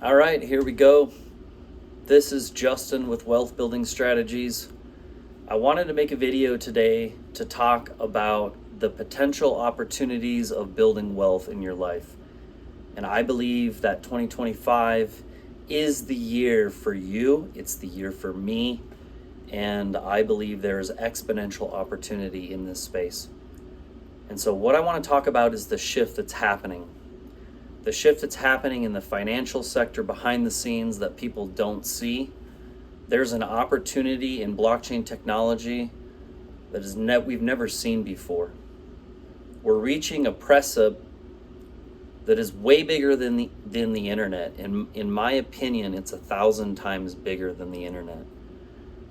All right, here we go. This is Justin with Wealth Building Strategies. I wanted to make a video today to talk about the potential opportunities of building wealth in your life. And I believe that 2025 is the year for you, it's the year for me, and I believe there's exponential opportunity in this space. And so, what I want to talk about is the shift that's happening. The shift that's happening in the financial sector behind the scenes that people don't see. There's an opportunity in blockchain technology that we've never seen before. We're reaching a precipice that is way bigger than the internet. And in my opinion, it's 1,000 times bigger than the internet.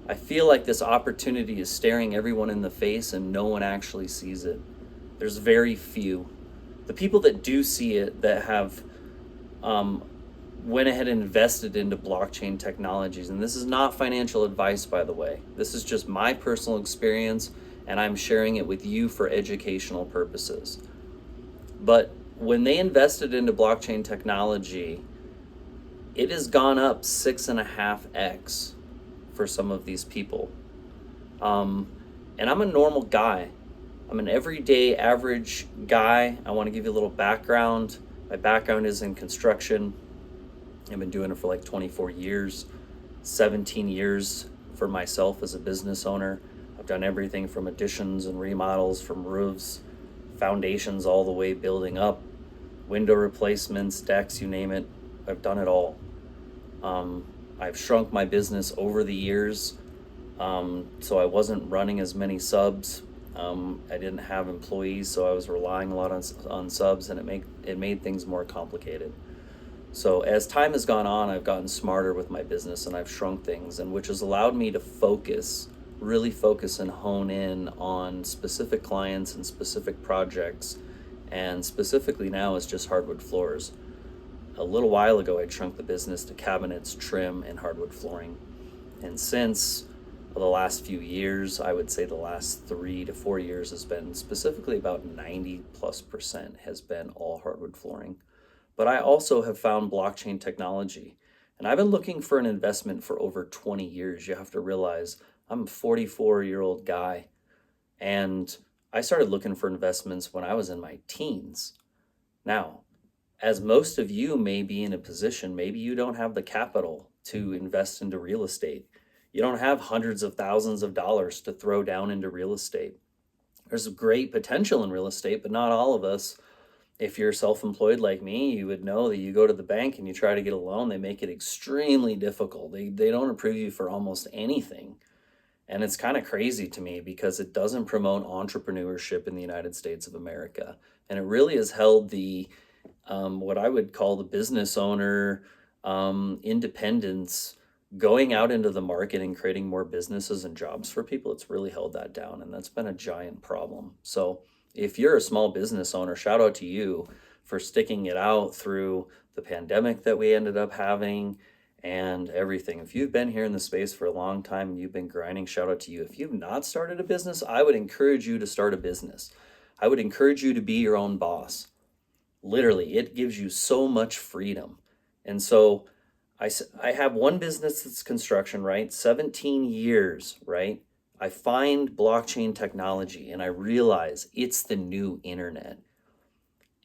I feel like this opportunity is staring everyone in the face and no one actually sees it. There's very few. The people that do see it, that have went ahead and invested into blockchain technologies, and this is not financial advice, by the way. This is just my personal experience, and I'm sharing it with you for educational purposes. But when they invested into blockchain technology, it has gone up 6.5x for some of these people. And I'm a normal guy. I'm an everyday average guy. I want to give you a little background. My background is in construction. I've been doing it for like 24 years, 17 years for myself as a business owner. I've done everything from additions and remodels, from roofs, foundations, all the way building up, window replacements, decks, you name it. I've done it all. I've shrunk my business over the years, so I wasn't running as many subs. I didn't have employees, so I was relying a lot on subs, and it made things more complicated. So as time has gone on, I've gotten smarter with my business, and I've shrunk things, and which has allowed me to really focus and hone in on specific clients and specific projects, and specifically now it's just hardwood floors. A little while ago, I shrunk the business to cabinets, trim, and hardwood flooring. And since the last few years, I would say the last 3 to 4 years has been specifically about 90+% has been all hardwood flooring. But I also have found blockchain technology, and I've been looking for an investment for over 20 years. You have to realize I'm a 44-year-old guy, and I started looking for investments when I was in my teens. Now, as most of you may be in a position, maybe you don't have the capital to invest into real estate. You don't have hundreds of thousands of dollars to throw down into real estate. There's great potential in real estate, but not all of us. If you're self-employed like me, you would know that you go to the bank and you try to get a loan, they make it extremely difficult. They don't approve you for almost anything. And it's kind of crazy to me because it doesn't promote entrepreneurship in the United States of America. And it really has held the what I would call the business owner independence, going out into the market and creating more businesses and jobs for people. It's really held that down, and that's been a giant problem. So if you're a small business owner, shout out to you for sticking it out through the pandemic that we ended up having and everything. If you've been here in the space for a long time and you've been grinding, shout out to you. If you've not started a business, I would encourage you to start a business. I would encourage you to be your own boss. Literally, it gives you so much freedom. And so I have one business that's construction, right? 17 years, right? I find blockchain technology and I realize it's the new internet.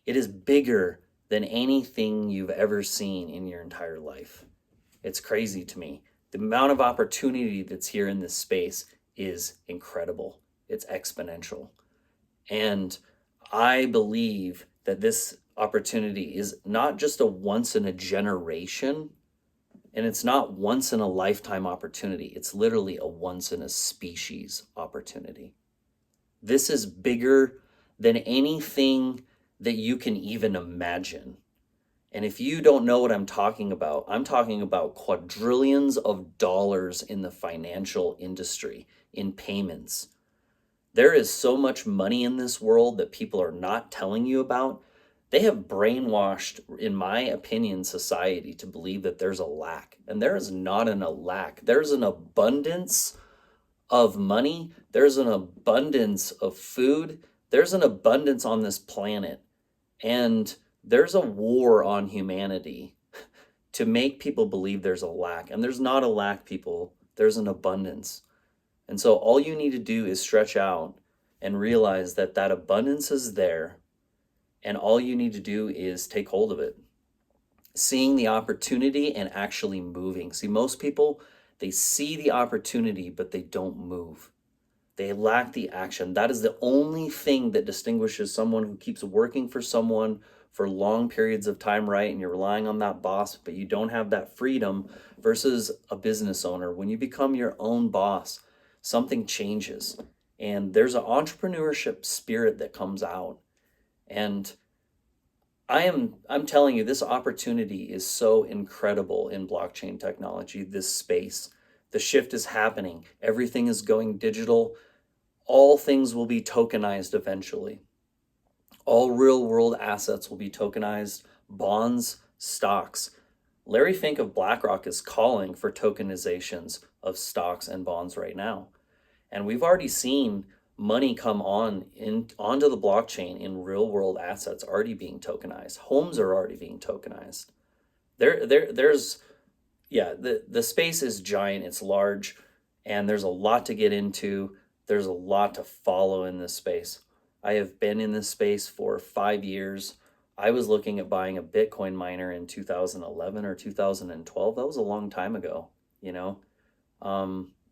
It is bigger than anything you've ever seen in your entire life. It's crazy to me. The amount of opportunity that's here in this space is incredible. It's exponential. And I believe that this opportunity is not just a once in a generation, and it's not once in a lifetime opportunity. It's literally a once in a species opportunity. This is bigger than anything that you can even imagine. And if you don't know what I'm talking about quadrillions of dollars in the financial industry, in payments. There is so much money in this world that people are not telling you about. They have brainwashed, in my opinion, society to believe that there's a lack. And there is not a lack. There's an abundance of money. There's an abundance of food. There's an abundance on this planet. And there's a war on humanity to make people believe there's a lack. And there's not a lack, people. There's an abundance. And so all you need to do is stretch out and realize that that abundance is there. And all you need to do is take hold of it. Seeing the opportunity and actually moving. See, most people, they see the opportunity, but they don't move. They lack the action. That is the only thing that distinguishes someone who keeps working for someone for long periods of time, right? And you're relying on that boss, but you don't have that freedom versus a business owner. When you become your own boss, something changes. And there's an entrepreneurship spirit that comes out. And I'm telling you, this opportunity is so incredible in blockchain technology, this space. The shift is happening. Everything is going digital. All things will be tokenized eventually. All real world assets will be tokenized, bonds, stocks. Larry Fink of BlackRock is calling for tokenizations of stocks and bonds right now. And we've already seen money come onto the blockchain in real world assets already being tokenized. Homes are already being tokenized. The space is giant, it's large, and there's a lot to get into. There's a lot to follow in this space. I have been in this space for 5 years. I was looking at buying a Bitcoin miner in 2011 or 2012. That was a long time ago, you know.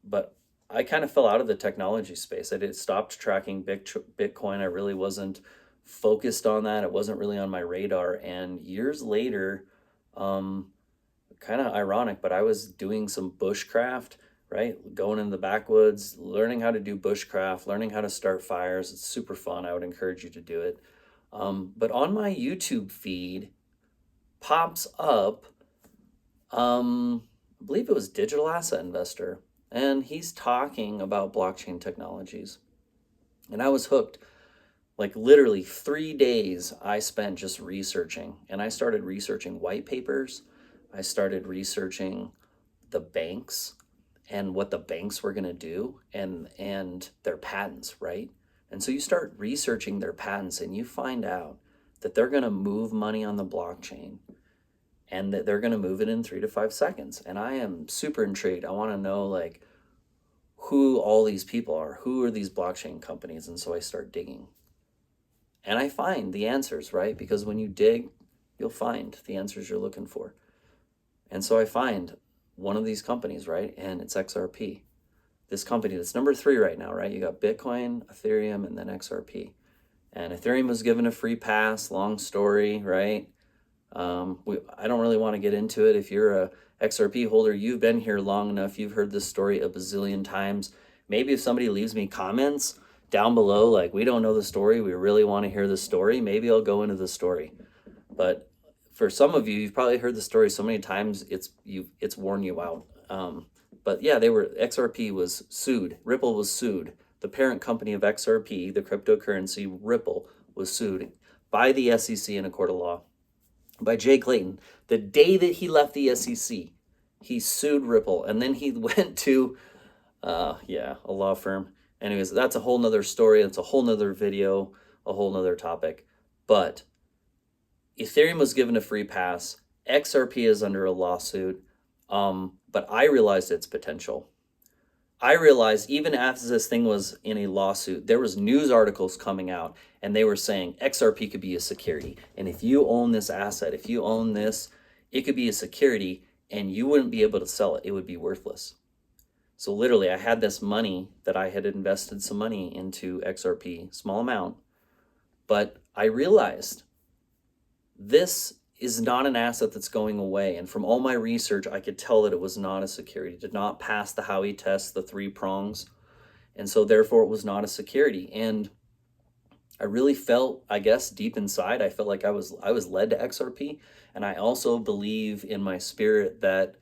But I kind of fell out of the technology space. I stopped tracking Bitcoin. I really wasn't focused on that. It wasn't really on my radar. And years later, kind of ironic, but I was doing some bushcraft, right? Going in the backwoods, learning how to do bushcraft, learning how to start fires. It's super fun. I would encourage you to do it. But on my YouTube feed pops up, I believe it was Digital Asset Investor, and he's talking about blockchain technologies. And I was hooked. Like literally 3 days I spent just researching, and I started researching white papers. I started researching the banks and what the banks were going to do and their patents, right? And so you start researching their patents and you find out that they're going to move money on the blockchain and that they're going to move it in 3 to 5 seconds. And I am super intrigued. I want to know like who all these people are. Who are these blockchain companies? And so I start digging. And I find the answers, right? Because when you dig, you'll find the answers you're looking for. And so I find one of these companies, right? And it's XRP. This company that's number 3 right now, right? You got Bitcoin, Ethereum, and then XRP. And Ethereum was given a free pass, long story, right? I don't really want to get into it. If you're a XRP holder, you've been here long enough, you've heard this story a bazillion times. Maybe if somebody leaves me comments down below, like, we don't know the story, we really want to hear the story, maybe I'll go into the story. But for some of you, you've probably heard the story so many times, it's worn you out. But yeah, XRP was sued. Ripple was sued. The parent company of XRP, the cryptocurrency Ripple, was sued by the SEC in a court of law, by Jay Clayton. The day that he left the SEC, he sued Ripple, and then he went to, a law firm. Anyways, that's a whole nother story. It's a whole nother video, a whole nother topic. But Ethereum was given a free pass. XRP is under a lawsuit. But I realized its potential. I realized even as this thing was in a lawsuit, there was news articles coming out and they were saying XRP could be a security. And if you own this asset, if you own this, it could be a security and you wouldn't be able to sell it. It would be worthless. So literally I had this money that I had invested some money into XRP, small amount, but I realized this is not an asset that's going away. And from all my research, I could tell that it was not a security. It did not pass the Howey test, the 3 prongs. And so therefore it was not a security. And I really felt, I guess, deep inside, I felt like I was led to XRP. And I also believe in my spirit that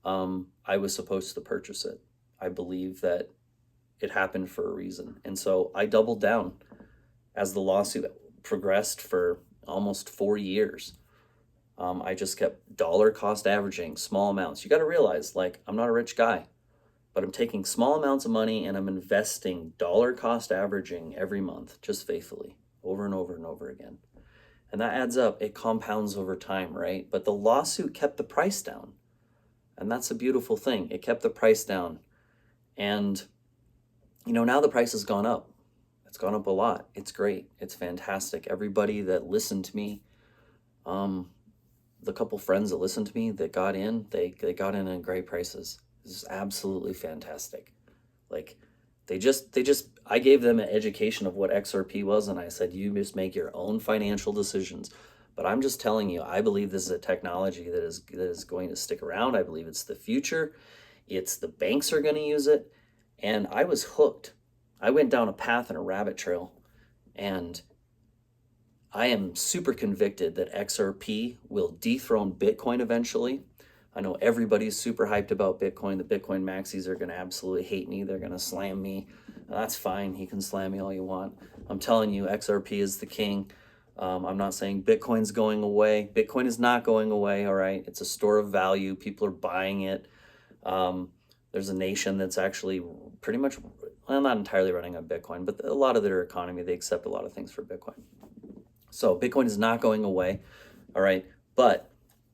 I was supposed to purchase it. I believe that it happened for a reason. And so I doubled down as the lawsuit progressed for almost 4 years. I just kept dollar cost averaging small amounts. You got to realize, like, I'm not a rich guy, but I'm taking small amounts of money and I'm investing dollar cost averaging every month, just faithfully, over and over and over again. And that adds up. It compounds over time, right? But the lawsuit kept the price down. And that's a beautiful thing. It kept the price down. And, now the price has gone up. It's gone up a lot. It's great. It's fantastic. Everybody that listened to me, the couple friends that listened to me that got in, they got in at great prices. This is absolutely fantastic. Like, I gave them an education of what XRP was, and I said, you just make your own financial decisions. But I'm just telling you, I believe this is a technology that is going to stick around. I believe it's the future. The banks are going to use it. And I was hooked. I went down a path and a rabbit trail, and I am super convicted that XRP will dethrone Bitcoin eventually. I know everybody's super hyped about Bitcoin. The Bitcoin maxis are going to absolutely hate me. They're going to slam me. That's fine. You can slam me all you want. I'm telling you, XRP is the king. I'm not saying Bitcoin's going away. Bitcoin is not going away, all right? It's a store of value. People are buying it. There's a nation that's actually pretty much, well, not entirely running on Bitcoin, but a lot of their economy, they accept a lot of things for Bitcoin. So Bitcoin is not going away, all right? But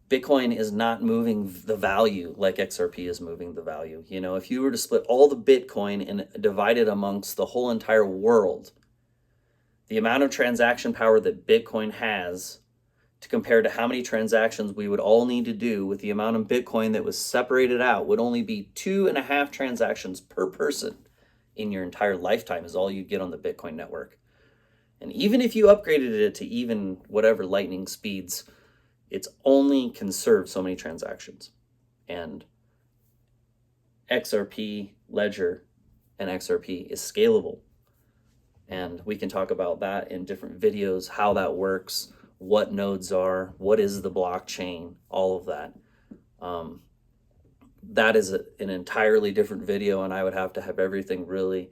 Bitcoin is not moving the value like XRP is moving the value. If you were to split all the Bitcoin and divide it amongst the whole entire world, the amount of transaction power that Bitcoin has to compare to how many transactions we would all need to do with the amount of Bitcoin that was separated out would only be 2.5 transactions per person in your entire lifetime is all you get on the Bitcoin network. And even if you upgraded it to even whatever lightning speeds, it's only can serve so many transactions. And XRP Ledger and XRP is scalable. And we can talk about that in different videos, how that works, what nodes are, what is the blockchain, all of that. That is an entirely different video, and I would have to have everything really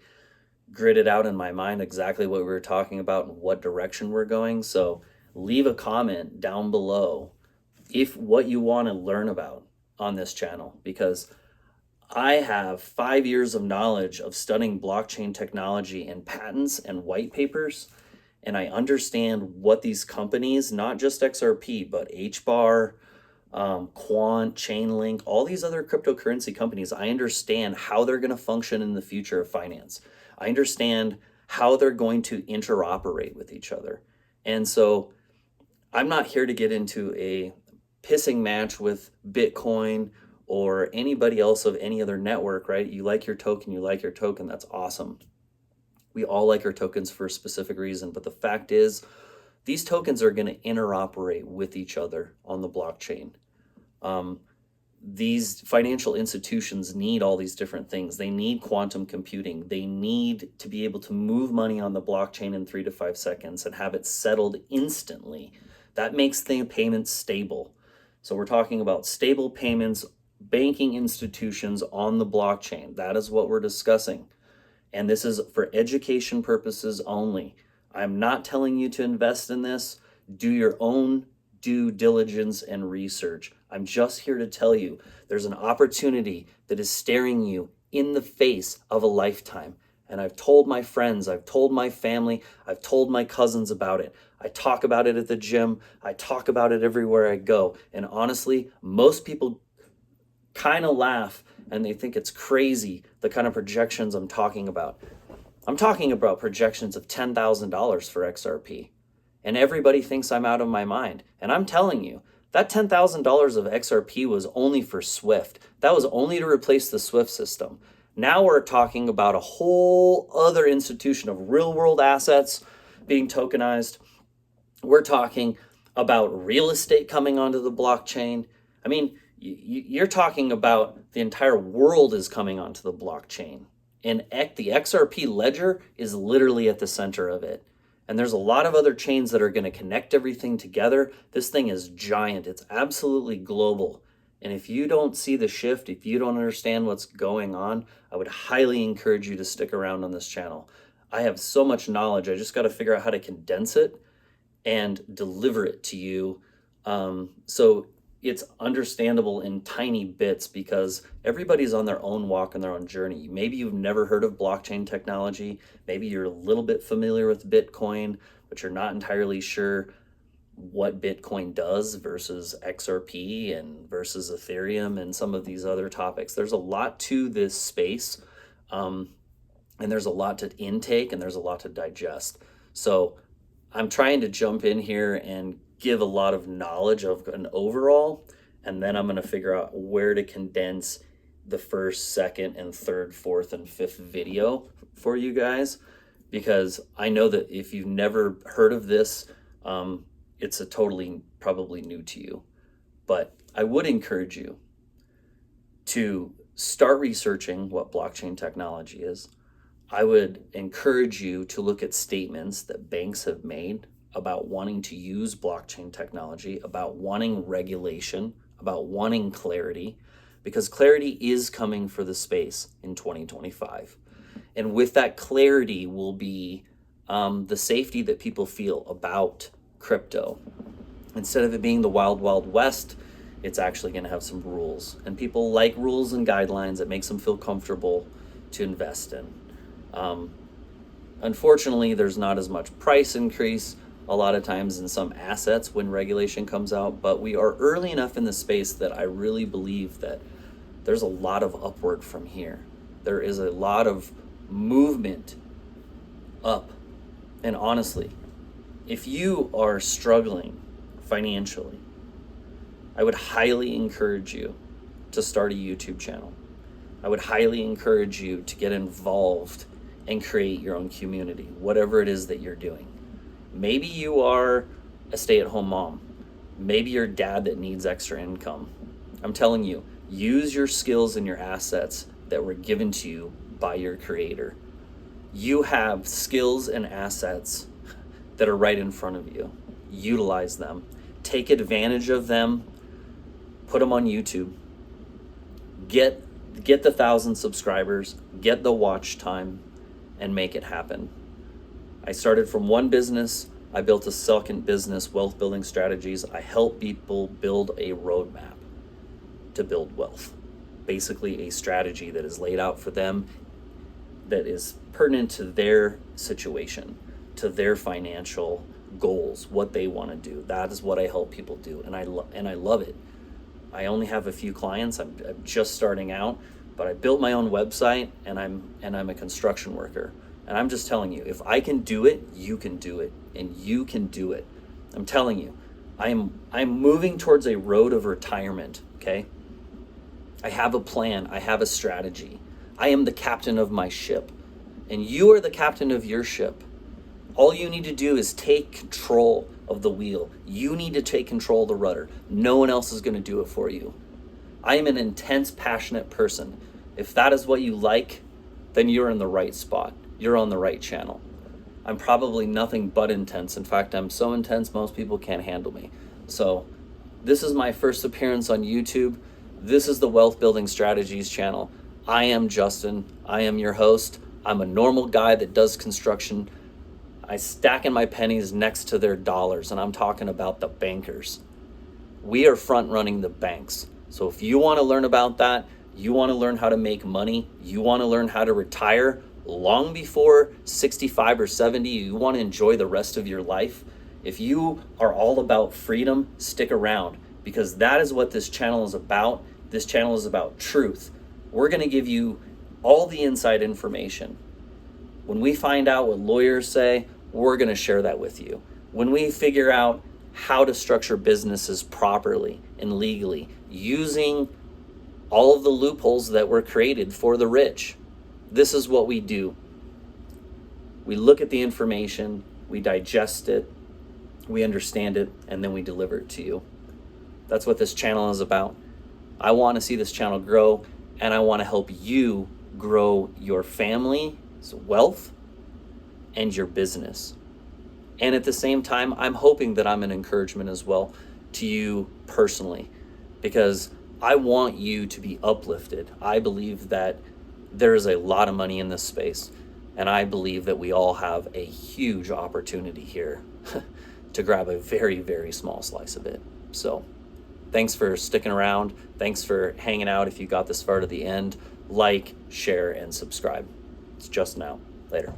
gridded out in my mind exactly what we were talking about and what direction we're going. So leave a comment down below if what you want to learn about on this channel, because I have 5 years of knowledge of studying blockchain technology and patents and white papers, and I understand what these companies, not just XRP, but HBAR, Quant, Chainlink, all these other cryptocurrency companies, I understand how they're going to function in the future of finance. I understand how they're going to interoperate with each other. And so I'm not here to get into a pissing match with Bitcoin or anybody else of any other network, right? You like your token, that's awesome. We all like our tokens for a specific reason, but the fact is, these tokens are going to interoperate with each other on the blockchain. These financial institutions need all these different things. They need quantum computing. They need to be able to move money on the blockchain in 3 to 5 seconds and have it settled instantly. That makes the payments stable. So we're talking about stable payments, banking institutions on the blockchain. That is what we're discussing. And this is for education purposes only. I'm not telling you to invest in this. Do your own due diligence and research. I'm just here to tell you there's an opportunity that is staring you in the face of a lifetime. And I've told my friends, I've told my family, I've told my cousins about it. I talk about it at the gym. I talk about it everywhere I go. And honestly, most people kind of laugh and they think it's crazy, the kind of projections I'm talking about. I'm talking about projections of $10,000 for XRP. And everybody thinks I'm out of my mind. And I'm telling you, that $10,000 of XRP was only for SWIFT. That was only to replace the SWIFT system. Now we're talking about a whole other institution of real world assets being tokenized. We're talking about real estate coming onto the blockchain. I mean, you're talking about the entire world is coming onto the blockchain. And the XRP ledger is literally at the center of it. And there's a lot of other chains that are going to connect everything together. This thing is giant. It's absolutely global. And if you don't see the shift, if you don't understand what's going on, I would highly encourage you to stick around on this channel. I have so much knowledge. I just got to figure out how to condense it and deliver it to you. So it's understandable in tiny bits, because everybody's on their own walk and their own journey. Maybe you've never heard of blockchain technology. Maybe you're a little bit familiar with Bitcoin, but you're not entirely sure. what Bitcoin does versus XRP and versus Ethereum and some of these other topics. There's a lot to this space, and there's a lot to intake, and there's a lot to digest. So I'm trying to jump in here and give a lot of knowledge of an overall, and then I'm going to figure out where to condense the first, second, and third, fourth, and fifth video for you guys, because I know that if you've never heard of this, it's a totally probably new to you. But I would encourage you to start researching what blockchain technology is. I would encourage you to look at statements that banks have made about wanting to use blockchain technology, about wanting regulation, about wanting clarity, because clarity is coming for the space in 2025. And with that clarity will be the safety that people feel about crypto. Instead of it being the wild, wild west, it's actually going to have some rules. And people like rules and guidelines that makes them feel comfortable to invest in. Unfortunately, there's not as much price increase a lot of times in some assets when regulation comes out, but we are early enough in the space that I really believe that there's a lot of upward from here. There is a lot of movement up. And honestly, if you are struggling financially, I would highly encourage you to start a YouTube channel. I would highly encourage you to get involved and create your own community, whatever it is that you're doing. Maybe you are a stay-at-home mom. Maybe you're a dad that needs extra income. I'm telling you, use your skills and your assets that were given to you by your creator. You have skills and assets that are right in front of you. Utilize them. Take advantage of them. Put them on YouTube. Get the 1,000 subscribers. Get the watch time and make it happen. I started from one business. I built a second business, Wealth Building Strategies. I help people build a roadmap to build wealth. Basically a strategy that is laid out for them that is pertinent to their situation, to their financial goals, what they want to do. That is what I help people do, and I love it. I only have a few clients. I'm just starting out, but I built my own website, and I'm a construction worker. And I'm just telling you, if I can do it, you can do it, and you can do it. I'm telling you, I'm moving towards a road of retirement, okay? I have a plan, I have a strategy. I am the captain of my ship, and you are the captain of your ship. All you need to do is take control of the wheel. You need to take control of the rudder. No one else is going to do it for you. I am an intense, passionate person. If that is what you like, then you're in the right spot. You're on the right channel. I'm probably nothing but intense. In fact, I'm so intense most people can't handle me. So this is my first appearance on YouTube. This is the Wealth Building Strategies channel. I am Justin. I am your host. I'm a normal guy that does construction. I stack in my pennies next to their dollars, and I'm talking about the bankers. We are front running the banks. So if you want to learn about that, you want to learn how to make money, you want to learn how to retire long before 65 or 70, you want to enjoy the rest of your life, if you are all about freedom, stick around, because that is what this channel is about. This channel is about truth. We're going to give you all the inside information. When we find out what lawyers say, we're going to share that with you. When we figure out how to structure businesses properly and legally, using all of the loopholes that were created for the rich, this is what we do. We look at the information, we digest it, we understand it, and then we deliver it to you. That's what this channel is about. I want to see this channel grow, and I want to help you grow your family's wealth and your business. And at the same time, I'm hoping that I'm an encouragement as well to you personally, because I want you to be uplifted. I believe that there is a lot of money in this space, and I believe that we all have a huge opportunity here to grab a very, very small slice of it. So thanks for sticking around. Thanks for hanging out. If you got this far to the end, like, share, and subscribe. It's just now. Later.